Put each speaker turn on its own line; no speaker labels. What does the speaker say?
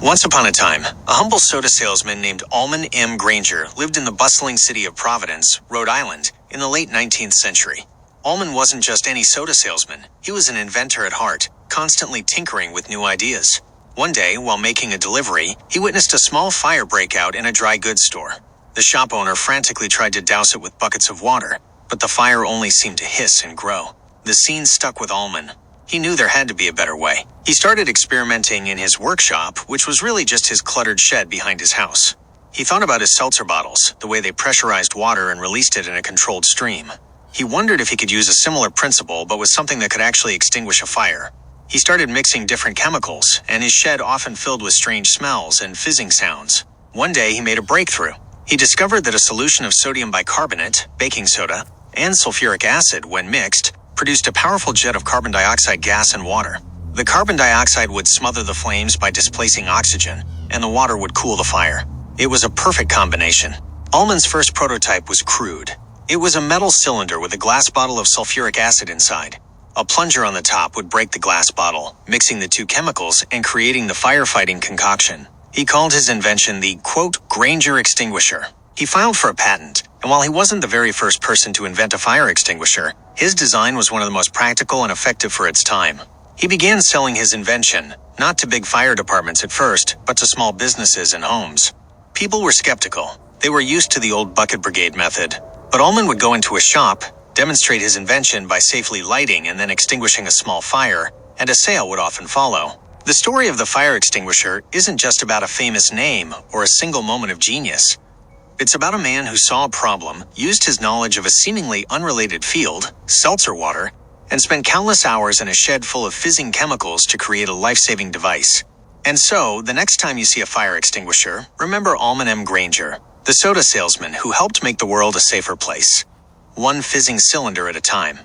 Once upon a time, a humble soda salesman named Almon M. Granger lived in the bustling city of Providence, Rhode Island, in the late 19th century. Almon wasn't just any soda salesman, he was an inventor at heart, constantly tinkering with new ideas. One day, while making a delivery, he witnessed a small fire break out in a dry goods store. The shop owner frantically tried to douse it with buckets of water, but the fire only seemed to hiss and grow. The scene stuck with Almon. He knew there had to be a better way. He started experimenting in his workshop, which was really just his cluttered shed behind his house. He thought about his seltzer bottles, the way they pressurized water and released it in a controlled stream. He wondered if he could use a similar principle, but with something that could actually extinguish a fire. He started mixing different chemicals, and his shed often filled with strange smells and fizzing sounds. One day, he made a breakthrough. He discovered that a solution of sodium bicarbonate, baking soda, and sulfuric acid, when mixed, produced a powerful jet of carbon dioxide gas and water. The carbon dioxide would smother the flames by displacing oxygen, and the water would cool the fire. It was a perfect combination. Almon's first prototype was crude. It was a metal cylinder with a glass bottle of sulfuric acid inside. A plunger on the top would break the glass bottle, mixing the two chemicals and creating the firefighting concoction. He called his invention the, quote, Granger extinguisher. He filed for a patent, and while he wasn't the very first person to invent a fire extinguisher, his design was one of the most practical and effective for its time. He began selling his invention, not to big fire departments at first, but to small businesses and homes. People were skeptical. They were used to the old bucket brigade method. But Almon would go into a shop, demonstrate his invention by safely lighting and then extinguishing a small fire, and a sale would often follow. The story of the fire extinguisher isn't just about a famous name or a single moment of genius. It's about a man who saw a problem, used his knowledge of a seemingly unrelated field, seltzer water, and spent countless hours in a shed full of fizzing chemicals to create a life-saving device. And so, the next time you see a fire extinguisher, remember Almon M. Granger, the soda salesman who helped make the world a safer place. One fizzing cylinder at a time.